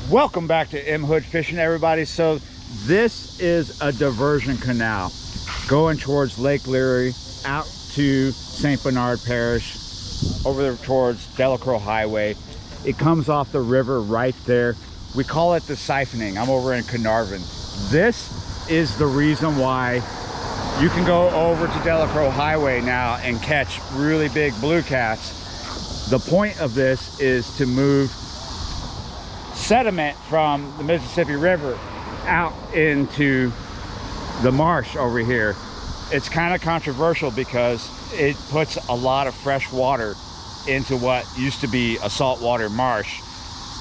Welcome back to M Hood Fishing, everybody. So this is a diversion canal going towards Lake Leary out to St. Bernard Parish over there towards Delacroix Highway. It comes off the river right there. We call it the siphoning. I'm over in Carnarvon. This is the reason why you can go over to Delacroix Highway now and catch really big blue cats. The point of this is to move sediment from the Mississippi River out into the marsh over here. It's kind of controversial because it puts a lot of fresh water into what used to be a saltwater marsh,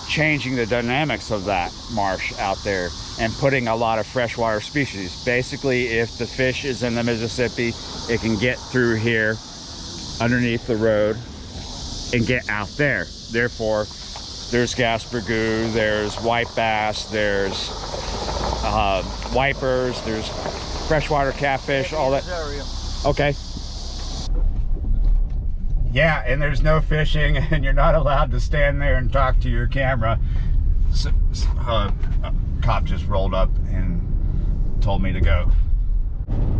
changing the dynamics of that marsh out there and putting a lot of freshwater species. Basically, if the fish is in the Mississippi, it can get through here underneath the road and get out there. Therefore, there's gaspergoo, there's white bass, there's wipers, there's freshwater catfish, all that. Okay. Yeah, and there's no fishing, and you're not allowed to stand there and talk to your camera. So, a cop just rolled up and told me to go.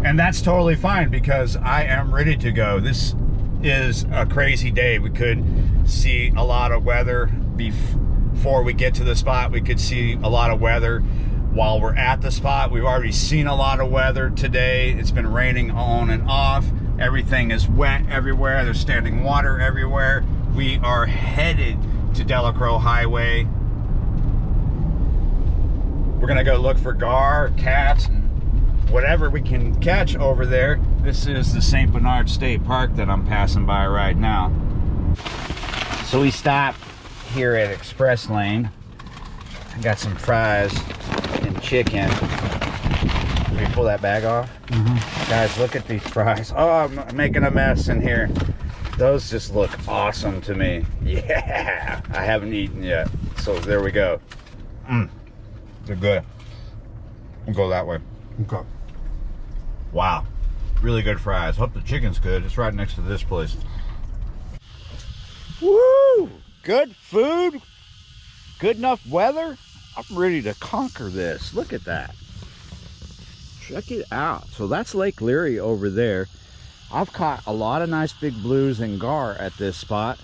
And that's totally fine because I am ready to go. This is a crazy day. We could see a lot of weather before we get to the spot. We could see a lot of weather while we're at the spot. We've already seen a lot of weather today. It's been raining on and off. Everything is wet everywhere. There's standing water everywhere. We are headed to Delacroix Highway. We're gonna go look for gar, cats, and whatever we can catch over there. This is the St. Bernard State Park that I'm passing by right now. So we stopped here at Express Lane. I got some fries and chicken. Can we pull that bag off? Guys, look at these fries. Oh, I'm making a mess in here. Those just look awesome to me. Yeah, I haven't eaten yet. So there we go. They're good. We'll go that way. Okay. Wow, really good fries. Hope the chicken's good. It's right next to this place. Woo! Good food, good enough weather. I'm ready to conquer this. Look at that. Check it out. So that's Lake Leary over there. I've caught a lot of nice big blues and gar at this spot.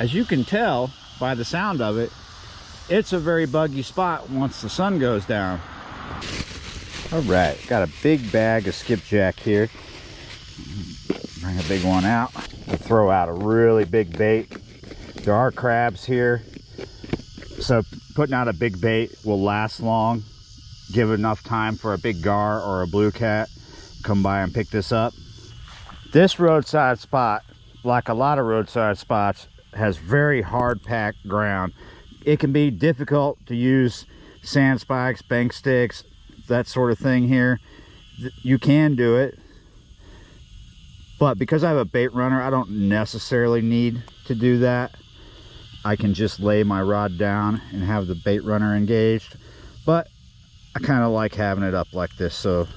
As you can tell by the sound of it, it's a very buggy spot once the sun goes down. All right, got a big bag of skipjack here. Bring a big one out. We'll throw out a really big bait. There are crabs here, so putting out a big bait will last long. Give enough time for a big gar or a blue cat come by and pick this up. This roadside spot, like a lot of roadside spots, has very hard packed ground. It can be difficult to use sand spikes, bank sticks, that sort of thing here. You can do it, but because I have a bait runner, I don't necessarily need to do that. I can just lay my rod down and have the bait runner engaged, but I kind of like having it up like this. So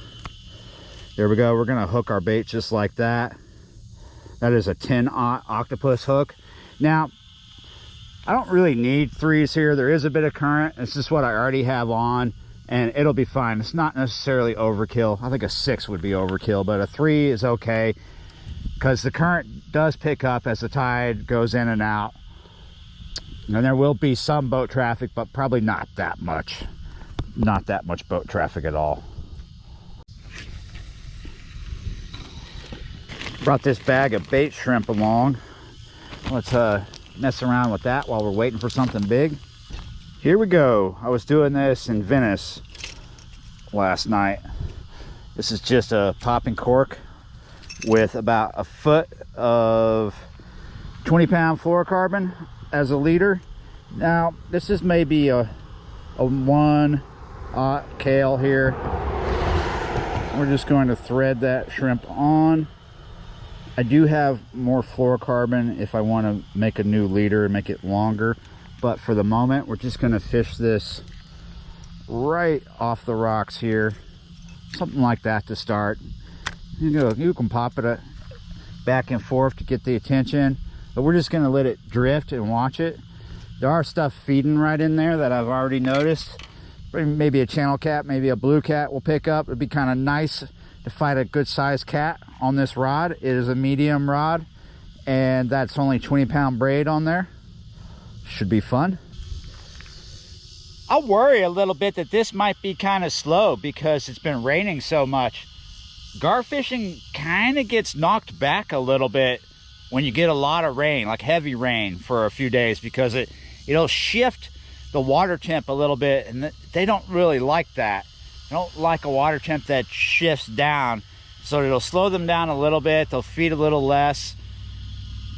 there we go. We're gonna hook our bait just like that. That is a 10-aught octopus hook. Now, I don't really need 3s here. There is a bit of current. It's just what I already have on, and it'll be fine. It's not necessarily overkill. I think a 6 would be overkill, but a 3 is okay because the current does pick up as the tide goes in and out. And there will be some boat traffic, but probably not that much. Not that much boat traffic at all. Brought this bag of bait shrimp along. Let's mess around with that while we're waiting for something big. Here we go. I was doing this in Venice last night. This is just a popping cork with about a foot of 20-pound fluorocarbon as a leader. Now, this is maybe a 1-aught Kale here. We're just going to thread that shrimp on. I do have more fluorocarbon if I want to make a new leader and make it longer, but for the moment we're just going to fish this right off the rocks here, something like that to start. You can pop it back and forth to get the attention, but we're just going to let it drift and watch it. There are stuff feeding right in there that I've already noticed. Maybe a channel cat, maybe a blue cat will pick up. It'd be kind of nice to fight a good sized cat on this rod. It is a medium rod, and that's only 20-pound braid on there. Should be fun. I worry a little bit that this might be kind of slow because it's been raining so much. Gar fishing kind of gets knocked back a little bit when you get a lot of rain, like heavy rain for a few days, because it'll shift the water temp a little bit, and they don't really like that. They don't like a water temp that shifts down, so it'll slow them down a little bit. They'll feed a little less.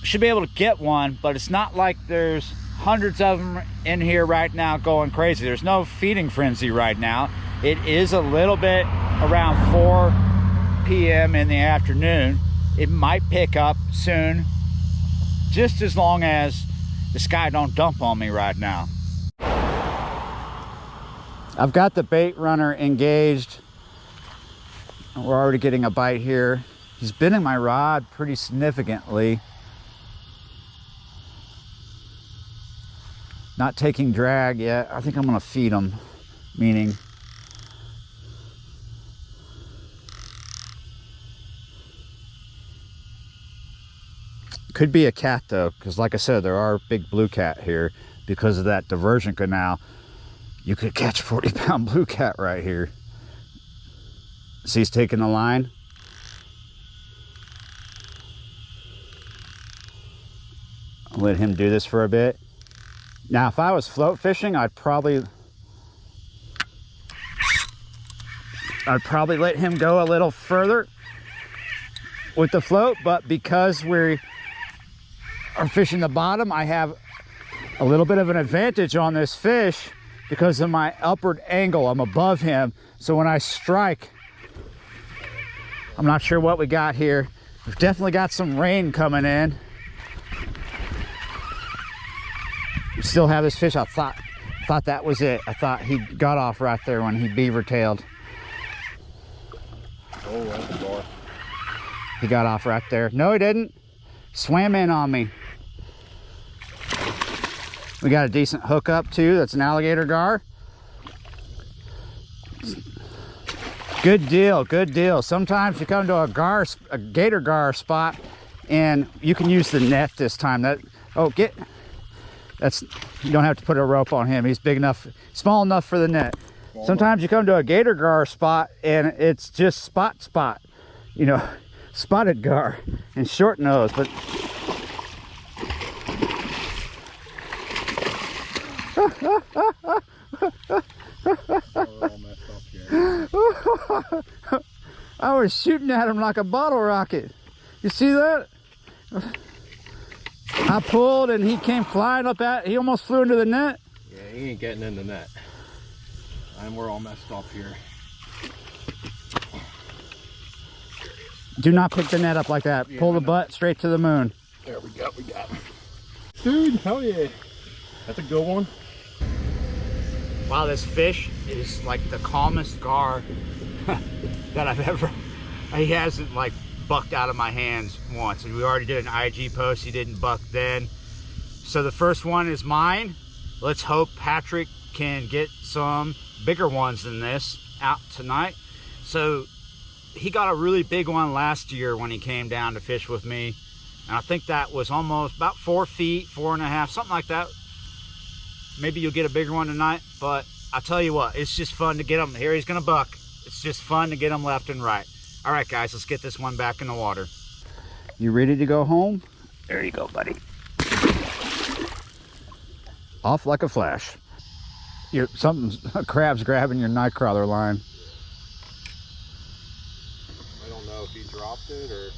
Should be able to get one, but it's not like there's hundreds of them in here right now going crazy. There's no feeding frenzy right now. It is a little bit around 4 p.m. in the afternoon. It might pick up soon, just as long as the sky don't dump on me right now. I've got the bait runner engaged. We're already getting a bite here. He's bending my rod pretty significantly. Not taking drag yet. I think I'm gonna feed him, meaning could be a cat though, because like I said, there are big blue cat here. Because of that diversion canal, you could catch 40-pound blue cat right here. See, he's taking the line. I'll let him do this for a bit. Now, if I was float fishing, I'd probably let him go a little further with the float, but because we are fishing the bottom, I have a little bit of an advantage on this fish because of my upward angle. I'm above him, so when I strike, I'm not sure what we got here. We've definitely got some rain coming in. We still have this fish. I thought that was it. I thought he got off right there when he beaver tailed. Oh, that's a gar. He got off right there. No, he didn't. Swam in on me. We got a decent hookup too. That's an alligator gar. Good deal, good deal. Sometimes you come to a gator gar spot and you can use the net this time. You don't have to put a rope on him. He's big enough, small enough for the net. Sometimes you come to a gator gar spot and it's just spot, you know, spotted gar and short nose, but I was shooting at him like a bottle rocket. You see that? I pulled and he came flying up he almost flew into the net. Yeah, he ain't getting in the net. And we're all messed up here. Do not pick the net up like that. Yeah, pull the butt straight to the moon. There we go, we got him. Dude, hell yeah. That's a good one. Wow, this fish is like the calmest gar that I've ever, he hasn't like bucked out of my hands once. And we already did an IG post, he didn't buck then. So the first one is mine. Let's hope Patrick can get some bigger ones than this out tonight. So he got a really big one last year when he came down to fish with me. And I think that was almost about 4 feet, 4.5, something like that. Maybe you'll get a bigger one tonight, but I'll tell you what, it's just fun to get him. Here he's gonna buck. It's just fun to get him left and right. All right, guys, let's get this one back in the water. You ready to go home? There you go, buddy. Off like a flash. A crab's grabbing your nightcrawler line. I don't know if he dropped it or...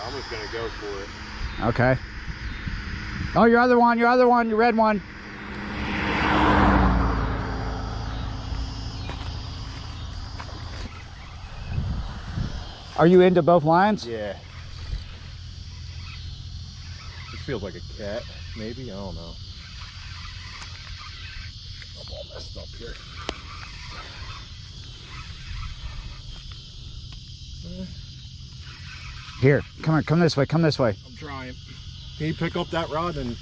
I'm just gonna go for it. Okay. Oh, your other one, your red one. Are you into both lines? Yeah. This feels like a cat, maybe, I don't know. I'm all messed up here. Here, come this way, come this way. I'm trying. Can you pick up that rod and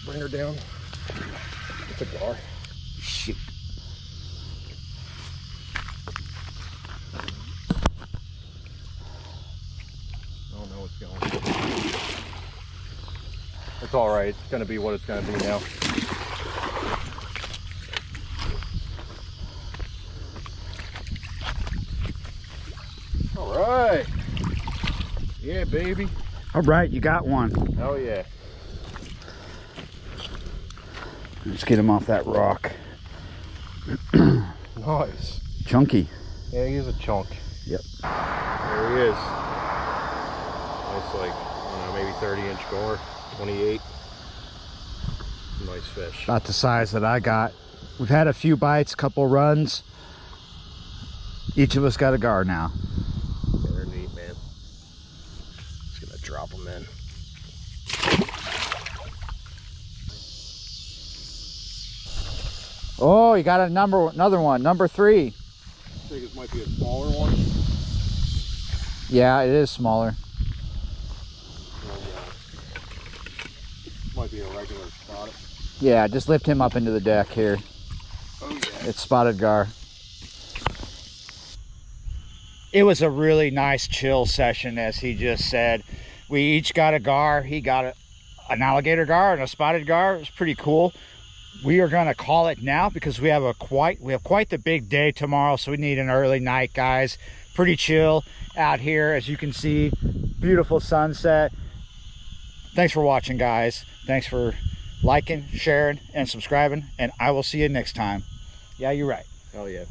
bring her down? It's a gar. Shoot. I don't know what's going. It's all right. It's going to be what it's going to be now. All right. Yeah, baby. All right, you got one. Hell yeah. Let's get him off that rock. Nice. Chunky. Yeah, he is a chunk. Yep. There he is. Nice, like, I don't know, maybe 30-inch gar, 28. Nice fish. About the size that I got. We've had a few bites, couple runs. Each of us got a gar now. Yeah, they're neat, man. Just gonna drop them in. Oh, you got another one, number 3. I think this might be a smaller one. Yeah, it is smaller. Might be a regular spot. Yeah, just lift him up into the deck here. Oh yeah. It's spotted gar. It was a really nice chill session, as he just said. We each got a gar. He got an alligator gar and a spotted gar. It was pretty cool. We are gonna call it now because we have quite the big day tomorrow, so we need an early night, guys. Pretty chill out here, as you can see. Beautiful sunset. Thanks for watching, guys. Thanks for liking, sharing, and subscribing, and I will see you next time. Yeah, you're right. Oh yeah.